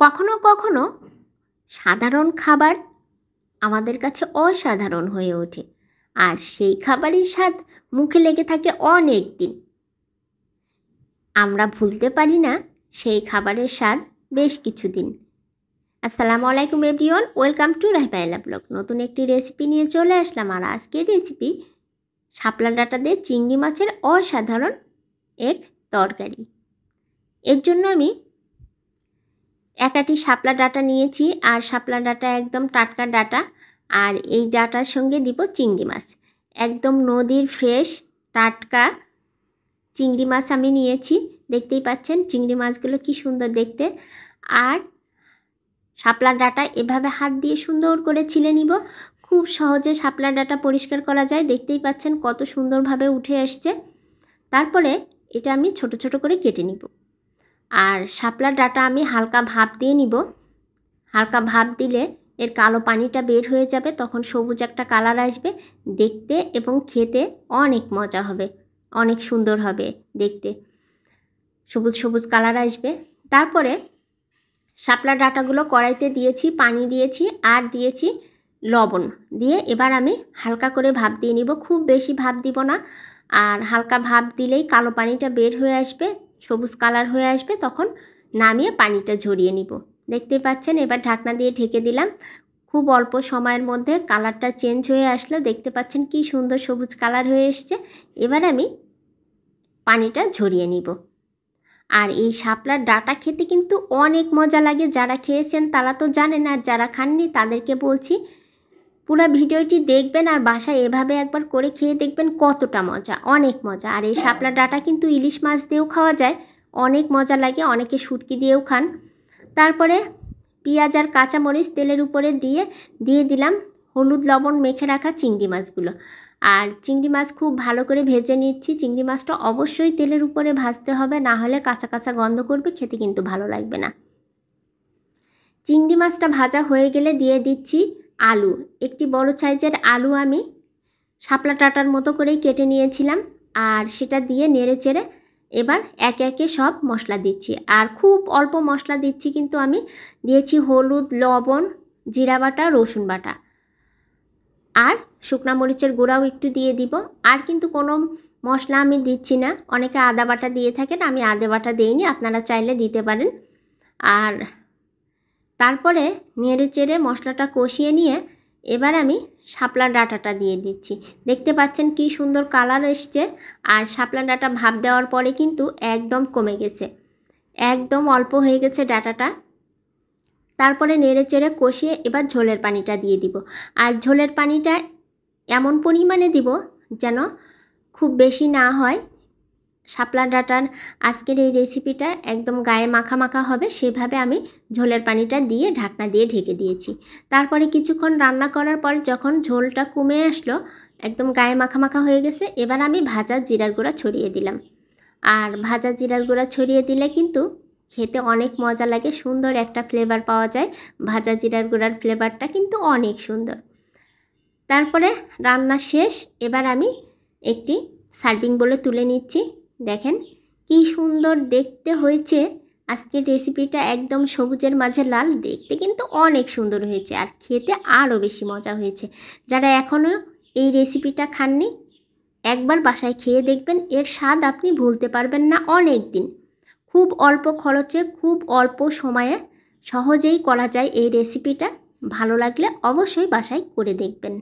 কখনো কখনো সাধারণ খাবার আমাদের কাছে অসাধারণ হয়ে ওঠে, আর সেই খাবারের স্বাদ মুখে লেগে থাকে অনেক দিন। আমরা ভুলতে পারি না সেই খাবারের স্বাদ বেশ কিছুদিন। আসসালামু আলাইকুম এভরিওয়ান, ওয়েলকাম টু রাহিপাইলা ব্লগ। নতুন একটি রেসিপি নিয়ে চলে আসলাম। আর আজকের রেসিপি শাপলা ডাঁটা দিয়ে চিংড়ি মাছের অসাধারণ এক তরকারি। এর জন্য আমি একাটি শাপলা ডাঁটা নিয়েছি, আর শাপলা ডাঁটা একদম টাটকা ডাঁটা। আর এই ডাঁটার সঙ্গে দিব চিংড়ি মাছ, একদম নদীর ফ্রেশ টাটকা চিংড়ি মাছ আমি নিয়েছি। দেখতেই পাচ্ছেন চিংড়ি মাছগুলো কি সুন্দর দেখতে। আর শাপলা ডাঁটা এভাবে হাত দিয়ে সুন্দর করে ছিলে নিব। খুব সহজে শাপলা ডাঁটা পরিষ্কার করা যায়, দেখতেই পাচ্ছেন কত সুন্দরভাবে উঠে আসছে। তারপরে এটা আমি ছোট ছোট করে কেটে নিব। আর শাপলা ডাঁটা আমি হালকা ভাপ দিয়ে নিব। হালকা ভাপ দিলে এর কালো পানিটা বের হয়ে যাবে, তখন সবুজ একটা কালার আসবে। দেখতে এবং খেতে অনেক মজা হবে, অনেক সুন্দর হবে দেখতে, সবুজ সবুজ কালার আসবে। তারপরে শাপলা ডাঁটাগুলো কড়াইতে দিয়েছি, পানি দিয়েছি আর দিয়েছি লবণ দিয়ে এবার আমি হালকা করে ভাপ দিয়ে নিব। খুব বেশি ভাপ দিব না, আর হালকা ভাপ দিলেই কালো পানিটা বের হয়ে আসবে, সবুজ কালার হয়ে আসবে, তখন নামিয়ে পানিটা ঝরিয়ে নিব। দেখতে পাচ্ছেন এবার ঢাকনা দিয়ে ঢেকে দিলাম। খুব অল্প সময়ের মধ্যে কালারটা চেঞ্জ হয়ে আসলো, দেখতে পাচ্ছেন কি সুন্দর সবুজ কালার হয়ে এসছে। এবার আমি পানিটা ঝরিয়ে নিব। আর এই শাপলার ডাঁটা খেতে কিন্তু অনেক মজা লাগে। যারা খেয়েছেন তারা তো জানেন, আর যারা খাননি তাদেরকে বলছি পুরো ভিডিওটি দেখবেন আর বাসায় এভাবে একবার করে খেয়ে দেখবেন কতটা মজা, অনেক মজা। আর এই শাপলা ডাঁটা কিন্তু ইলিশ মাছ দিয়েও খাওয়া যায়, অনেক মজা লাগে, অনেকে শুটকি দিয়েও খান। তারপরে পেঁয়াজ আর কাঁচামরিচ তেলের উপরে দিয়ে দিলাম হলুদ লবণ মেখে রাখা চিংড়ি মাছগুলো। আর চিংড়ি মাছ খুব ভালো করে ভেজে নিচ্ছি। চিংড়ি মাছটা অবশ্যই তেলের উপরে ভাজতে হবে, না হলে কাঁচা কাঁচা গন্ধ করবে, খেতে কিন্তু ভালো লাগবে না। চিংড়ি মাছটা ভাজা হয়ে গেলে দিয়ে দিচ্ছি আলু। একটি বড় সাইজের আলু আমি শাপলা ডাঁটার মতো করেই কেটে নিয়েছিলাম, আর সেটা দিয়ে নেড়ে চেড়ে এবার একে একে সব মশলা দিচ্ছি। আর খুব অল্প মশলা দিচ্ছি, কিন্তু আমি দিয়েছি হলুদ, লবণ, জিরা বাটা, রসুন বাটা, আর শুকনা মরিচের গুঁড়াও একটু দিয়ে দিব। আর কিন্তু কোনো মশলা আমি দিচ্ছি না। অনেকে আদা বাটা দিয়ে থাকেন, আমি আদা বাটা দিইনি, আপনারা চাইলে দিতে পারেন। আর তারপরে নেড়ে চেড়ে মশলাটা কষিয়ে নিয়ে এবার আমি শাপলা ডাঁটাটা দিয়ে দিচ্ছি। দেখতে পাচ্ছেন কি সুন্দর কালার এসছে। আর শাপলা ডাঁটা ভাপ দেওয়ার পরে কিন্তু একদম কমে গেছে, একদম অল্প হয়ে গেছে ডাঁটাটা। তারপরে নেড়ে চেড়ে কষিয়ে এবার ঝোলের পানিটা দিয়ে দিব। আর ঝোলের পানিটা এমন পরিমাণে দিব যেন খুব বেশি না হয়। শাপলা ডাঁটার আজকের এই রেসিপিটা একদম গায়ে মাখা মাখা হবে, সেভাবে আমি ঝোলের পানিটা দিয়ে ঢাকনা দিয়ে ঢেকে দিয়েছি। তারপরে কিছুক্ষণ রান্না করার পর যখন ঝোলটা কমে আসলো, একদম গায়ে মাখা মাখা হয়ে গেছে, এবার আমি ভাজা জিরার গুঁড়া ছড়িয়ে দিলাম। আর ভাজা জিরার গুঁড়া ছড়িয়ে দিলে কিন্তু খেতে অনেক মজা লাগে, সুন্দর একটা ফ্লেভার পাওয়া যায়। ভাজা জিরার গুঁড়ার ফ্লেভারটা কিন্তু অনেক সুন্দর। তারপরে রান্না শেষ, এবার আমি একটি সার্ভিং বলে তুলে নিচ্ছি। দেখেন কি সুন্দর দেখতে হয়েছে আজকের রেসিপিটা, একদম সবুজের মাঝে লাল, দেখতে কিন্তু অনেক সুন্দর হয়েছে, আর খেতে আরও বেশি মজা হয়েছে। যারা এখনও এই রেসিপিটা খাননি একবার বাসায় খেয়ে দেখবেন, এর স্বাদ আপনি ভুলতে পারবেন না অনেক দিন। খুব অল্প খরচে, খুব অল্প সময়ে সহজেই করা যায় এই রেসিপিটা। ভালো লাগলে অবশ্যই বাসায় করে দেখবেন।